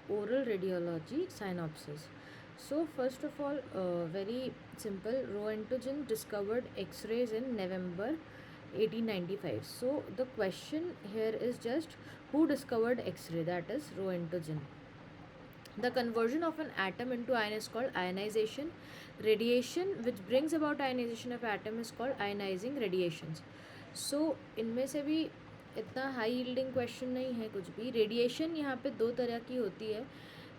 oral radiology synopsis. So first of all, very simple. Roentgen discovered X-rays in November 1895. So the question here is just who discovered X-ray? That is Roentgen. The conversion of an atom into ion is called ionization. Radiation which brings about ionization of atom is called ionizing radiations. So इनमें से भी इतना high yielding question नहीं है कुछ भी. Radiation यहाँ पे दो तरह की होती है.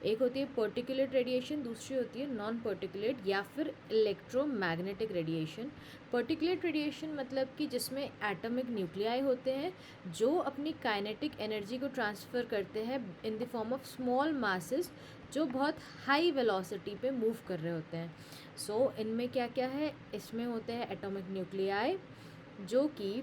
एक होती है पर्टिकुलेट रेडिएशन, दूसरी होती है नॉन पर्टिकुलेट या फिर इलेक्ट्रोमैग्नेटिक रेडिएशन. पर्टिकुलेट रेडिएशन मतलब कि जिसमें एटॉमिक न्यूक्लियाई होते हैं जो अपनी काइनेटिक एनर्जी को ट्रांसफ़र करते हैं in the form of small masses जो बहुत हाई वेलोसिटी पे मूव कर रहे होते हैं. सो इनमें क्या क्या है, इसमें होते हैं एटॉमिक न्यूक्लियाई जो कि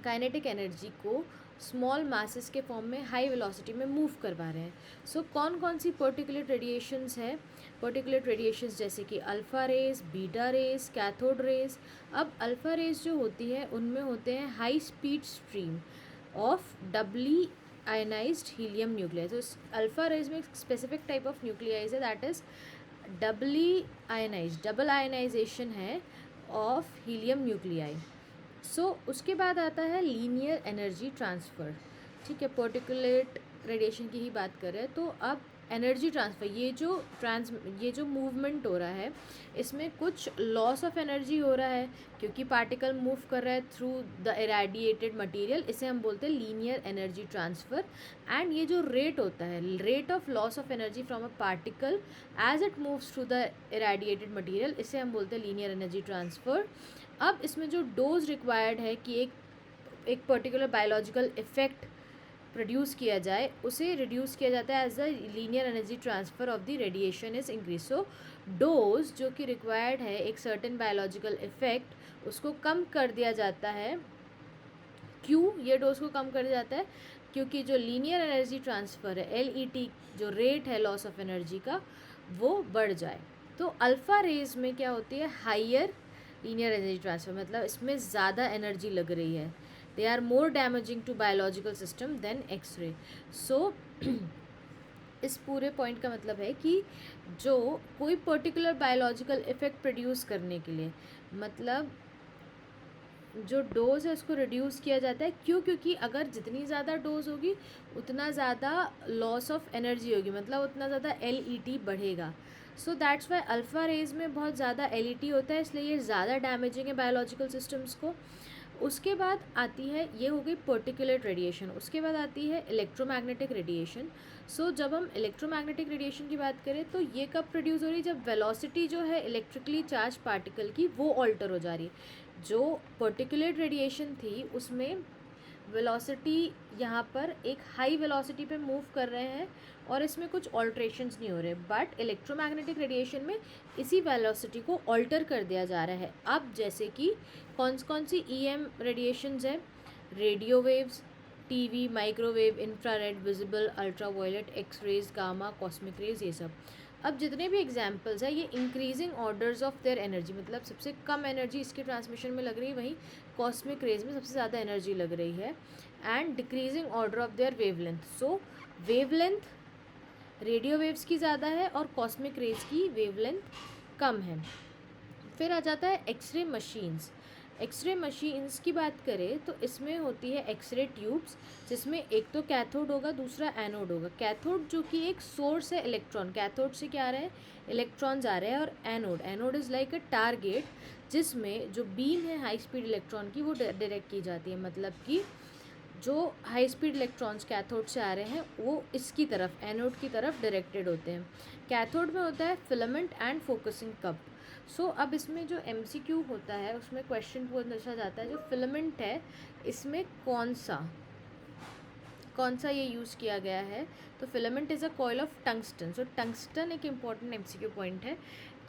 काइनेटिक एनर्जी को स्मॉल मासेस के फॉर्म में हाई वेलोसिटी में मूव करवा रहे हैं. सो कौन कौन सी पर्टिकुलर रेडिएशंस है? पर्टिकुलर रेडिएशंस जैसे कि alpha rays, beta rays, cathode rays. अब अल्फ़ा रेज जो होती है उनमें होते हैं high speed stream of doubly ionised helium nuclei. तो अल्फ़ा रेज में स्पेसिफिक टाइप ऑफ न्यूक्लियाइज है that is doubly ionise, double ionisation है ऑफ हीलियम न्यूक्लियाई. सो उसके बाद आता है लीनियर एनर्जी ट्रांसफ़र. ठीक है, पर्टिकुलेट रेडिएशन की ही बात कर रहे हैं. तो अब एनर्जी ट्रांसफ़र, ये जो मूवमेंट हो रहा है इसमें कुछ लॉस ऑफ एनर्जी हो रहा है क्योंकि पार्टिकल मूव कर रहा है थ्रू द इरेडिएटेड मटेरियल. इसे हम बोलते हैं लीनियर एनर्जी ट्रांसफ़र. एंड ये जो रेट होता है, rate of loss of energy from a particle as it moves through the irradiated material, इसे हम बोलते हैं लीनियर एनर्जी ट्रांसफ़र. अब इसमें जो डोज रिक्वायर्ड है कि एक पर्टिकुलर बायोलॉजिकल इफेक्ट प्रोड्यूस किया जाए उसे रिड्यूस किया जाता है as the linear energy transfer of the radiation is increase. So dose जो कि रिक्वायर्ड है एक सर्टेन बायोलॉजिकल इफेक्ट उसको कम कर दिया जाता है. क्यों ये डोज को कम कर दिया जाता है? क्योंकि जो लीनियर एनर्जी ट्रांसफ़र है LET, जो रेट है लॉस ऑफ एनर्जी का, वो बढ़ जाए. तो अल्फ़ा रेज में क्या होती है, हाइयर लीनियर एनर्जी ट्रांसफ़र, मतलब इसमें ज़्यादा एनर्जी लग रही है. They are more damaging to biological system than X ray. So इस पूरे पॉइंट का मतलब है कि जो कोई पर्टिकुलर बायोलॉजिकल इफेक्ट प्रोड्यूस करने के लिए, मतलब जो डोज है उसको रिड्यूस किया जाता है. क्यों? क्योंकि अगर जितनी ज़्यादा डोज होगी उतना ज़्यादा लॉस ऑफ एनर्जी होगी, मतलब उतना ज़्यादा LET बढ़ेगा. So that's why alpha rays में बहुत ज़्यादा LET होता है, इसलिए ये ज़्यादा डैमेजिंग है बायोलॉजिकल सिस्टम्स को. उसके बाद आती है, ये हो गई पर्टिकुलेट रेडिएशन. उसके बाद आती है इलेक्ट्रोमैग्नेटिक रेडिएशन. सो जब हम इलेक्ट्रोमैग्नेटिक रेडिएशन की बात करें तो ये कब प्रोड्यूस हो रही है? जब वेलोसिटी जो है इलेक्ट्रिकली चार्ज पार्टिकल की वो ऑल्टर हो जा रही है. जो पर्टिकुलेट रेडिएशन थी उसमें वेलोसिटी यहाँ पर एक हाई वेलोसिटी पे मूव कर रहे हैं और इसमें कुछ ऑल्ट्रेशंस नहीं हो रहे. बट इलेक्ट्रोमैग्नेटिक रेडिएशन में इसी वेलोसिटी को ऑल्टर कर दिया जा रहा है. अब जैसे कि कौन सी EM रेडिएशंस है, radio waves, TV, microwave, infrared, visible, ultraviolet, X rays, gamma, cosmic rays, ये सब. अब जितने भी एग्जाम्पल्स हैं ये increasing orders of their energy, मतलब सबसे कम एनर्जी इसके ट्रांसमिशन में लग रही है, वहीं कॉस्मिक रेज में सबसे ज़्यादा एनर्जी लग रही है. And decreasing order of their wavelength. So wavelength radio waves की ज़्यादा है और कॉस्मिक रेज की वेवलेंथ कम है. फिर आ जाता है एक्सरे मशीन्स. एक्सरे मशीन्स की बात करें तो इसमें होती है एक्सरे ट्यूब्स जिसमें एक तो कैथोड होगा, दूसरा एनोड होगा. कैथोड जो कि एक सोर्स है इलेक्ट्रॉन, कैथोड से क्या आ रहा है, इलेक्ट्रॉन्स आ रहे हैं. और anode is like a target जिसमें जो बीम है हाई स्पीड इलेक्ट्रॉन की वो डायरेक्ट की जाती है. मतलब कि जो हाई स्पीड इलेक्ट्रॉन्स कैथोड से आ रहे हैं वो इसकी तरफ, एनोड की तरफ डायरेक्टेड होते हैं. कैथोड में होता है फिलामेंट एंड फोकसिंग कप. सो अब इसमें जो MCQ होता है उसमें क्वेश्चन पूछा जाता है जो फिलामेंट है इसमें कौन सा ये यूज़ किया गया है. तो filament is a coil of tungsten. So tungsten एक इम्पॉर्टेंट MCQ पॉइंट है.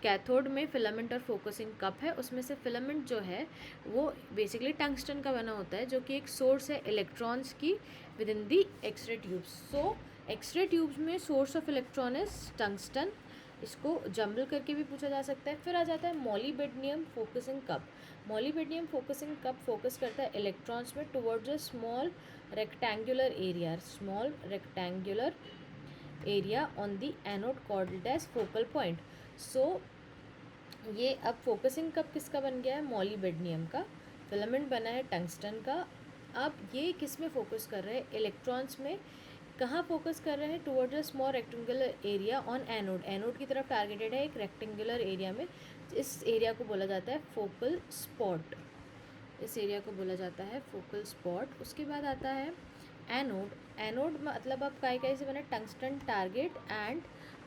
कैथोड में फिलामेंट और फोकसिंग कप है, उसमें से फिलामेंट जो है वो बेसिकली टंगस्टन का बना होता है जो कि एक सोर्स है इलेक्ट्रॉन्स की within the X ray tubes. So X ray tubes में source of electron is tungsten. इसको जंबल करके भी पूछा जा सकता है. फिर आ जाता है molybdenum focusing cup. Molybdenum focusing cup focus करता है इलेक्ट्रॉन्स में towards a small rectangular area, small rectangular area on the anode called as focal point. So ये अब फोकसिंग कप किसका बन गया है, मॉलीबेडनियम का फिलामेंट बना है टंगस्टन का. अब ये किस में फोकस कर रहे हैं, इलेक्ट्रॉन्स में. कहाँ फोकस कर रहे हैं, towards a small rectangular area on anode. Anode की तरफ टारगेटेड है एक रेक्टेंगुलर एरिया में. इस एरिया को बोला जाता है फोकल स्पॉट. इस एरिया को बोला जाता है फोकल स्पॉट. उसके बाद आता है एनोड. एनोड मतलब अब काय से बना, tungsten target and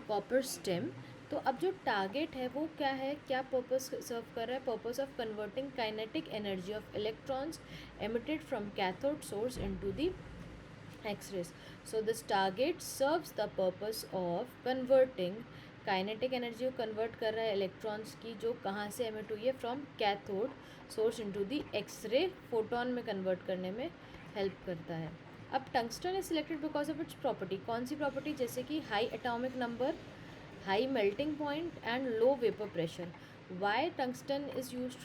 copper stem. तो अब जो टारगेट है वो क्या है, क्या पर्पस सर्व कर रहा है, purpose of converting kinetic energy of electrons emitted from cathode source into the X-rays. So this target serves the purpose of converting kinetic energy को कन्वर्ट कर रहा है इलेक्ट्रॉन्स की, जो कहाँ से एमिट हुई है, from cathode source into the X ray photon में कन्वर्ट करने में हेल्प करता है. अब tungsten is selected because of its property. कौन सी प्रॉपर्टी, जैसे कि high atomic number, high melting point and low vapor pressure. Why tungsten is used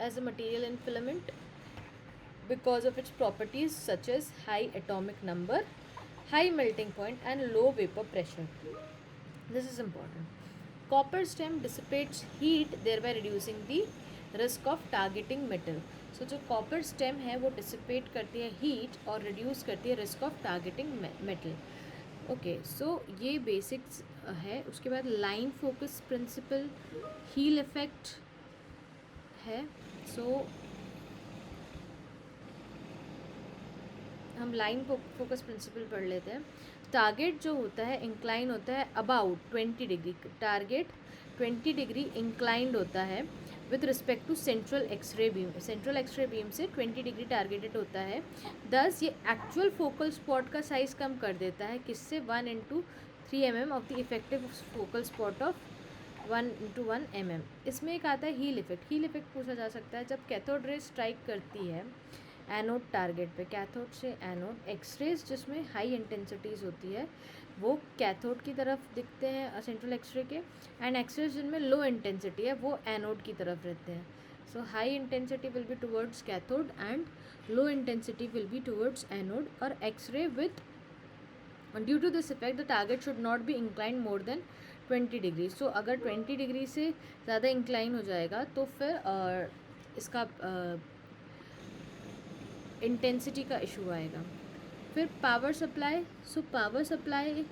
as a material in filament? Because of its properties such as high atomic number, high melting point and low vapor pressure. This is important. Copper stem dissipates heat, thereby reducing the risk of targeting metal. So जो copper stem है वो dissipate करती है heat और reduce करती है risk of targeting metal. Okay, so ये basics है. उसके बाद line focus principle, heel effect है. सो हम लाइन फोकस प्रिंसिपल पढ़ लेते हैं. टारगेट जो होता है इंक्लाइन होता है about 20 degree. Target 20 degree inclined होता है with respect to central X ray beam. Central X ray beam से 20 डिग्री टारगेटेड होता है. दस ये एक्चुअल फोकल स्पॉट का साइज़ कम कर देता है. किससे, 1/3 mm of the effective focal spot of 1/1 mm. इसमें एक आता है हील इफेक्ट. हील इफेक्ट पूछा जा सकता है जब कैथोड रे स्ट्राइक करती है एनोड टारगेट पे. कैथोड से एनोड, एक्सरेज जिसमें हाई इंटेंसिटीज़ होती है वो कैथोड की तरफ दिखते हैं सेंट्रल एक्सरे के, एंड एक्सरेज जिनमें लो इंटेंसिटी है वो एनोड की तरफ रहते हैं. So high intensity will be towards cathode and low intensity will be towards anode. और X ray with due to this effect the target should not be incline more than 20 degree. So अगर 20 degree से ज़्यादा incline हो जाएगा तो फिर इसका intensity का इशू आएगा. फिर power supply. So power supply,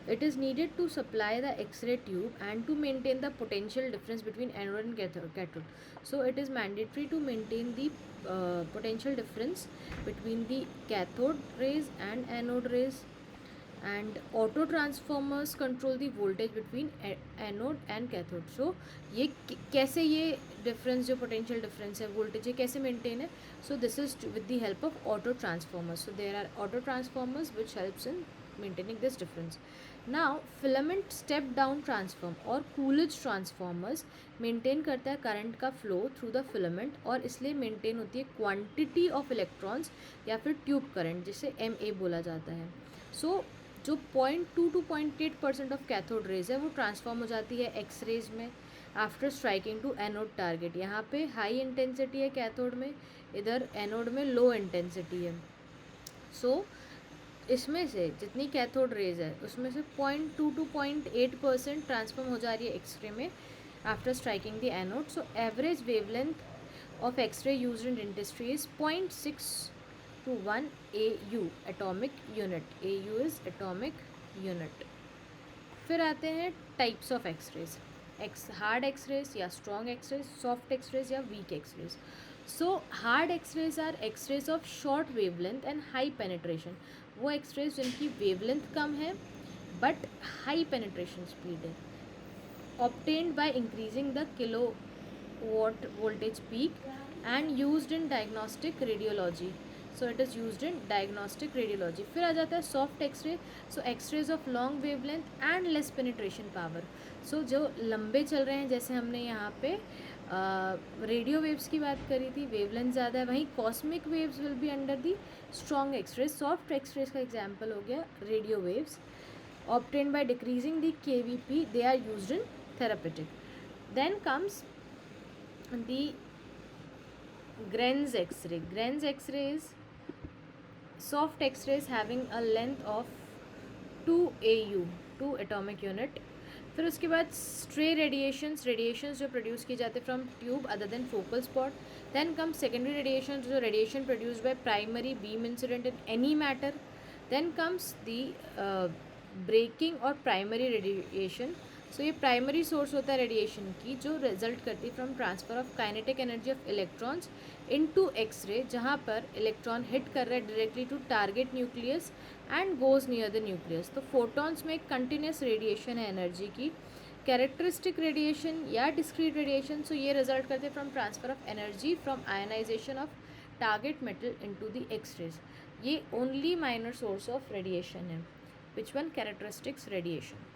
it is needed to supply the X-ray tube and to maintain the potential difference between anode and cathode. So it is mandatory to maintain the potential difference between the cathode rays and anode rays. And auto transformers control the voltage between anode and cathode. So ये कैसे ये difference, जो potential difference है, voltage ये कैसे maintain है. So this is with the help of auto transformers. So there are auto transformers which helps in maintaining this difference. Now filament step down transform और Coolidge transformers maintain करता है current का flow through the filament, और इसलिए maintain होती है quantity of electrons या फिर ट्यूब करंट, जिसे MA बोला जाता है. So जो 0.2 to 0.8% ऑफ कैथोड रेज है वो ट्रांसफॉर्म हो जाती है एक्स रेज में after striking to anode target. यहाँ पे हाई इंटेंसिटी है कैथोड में, इधर एनोड में लो इंटेंसिटी है. सो इसमें से जितनी कैथोड रेज है उसमें से 0.2 to 0.8% ट्रांसफॉर्म हो जा रही है एक्सरे में after striking the anode. So average wavelength of X ray used in industry is 0.6 to 1 AU atomic unit. AU is atomic unit. फिर आते हैं types of X rays. Hard X rays या स्ट्रॉन्ग एक्सरेज, सॉफ्ट एक्सरेज या weak X rays. So hard X rays are X rays of short wavelength and high penetration. वो X rays जिनकी wavelength कम है but high penetration speed है. Obtained by increasing the kilowatt voltage peak and used in diagnostic radiology. So it is used in diagnostic radiology. फिर आ जाता है soft X ray. So X rays of long wavelength and less penetration power. So जो लंबे चल रहे हैं, जैसे हमने यहाँ पे रेडियो वेव्स की बात करी थी, वेवलेंथ ज़्यादा है, वहीं cosmic waves will be under the strong X rays. Soft X rays का एग्जाम्पल हो गया radio waves. Obtained by decreasing the KVP, they are used in therapeutic. Then comes the Grenz X-ray. Grenz X-ray is soft X-rays having a length of 2 AU, 2 atomic unit. फिर उसके बाद stray radiations जो produce किए जाते from tube other than focal spot. Then come secondary radiation, जो radiation produce by primary beam incident in any matter. Then comes the breaking और primary radiation. So ये primary source होता है radiation की, जो रिजल्ट करती from transfer of kinetic energy of electrons into X ray, जहाँ पर इलेक्ट्रॉन हिट कर रहा है directly to target nucleus and goes near the nucleus. तो फोटॉन्स में एक कंटिन्यूस रेडिएशन है एनर्जी की। कैरेक्टरिस्टिक रेडिएशन या डिस्क्रीट रेडिएशन, सो ये रिजल्ट करते from transfer of energy from ionisation of target metal into the X rays. ये only minor source of radiation है। Which one? Characteristics radiation.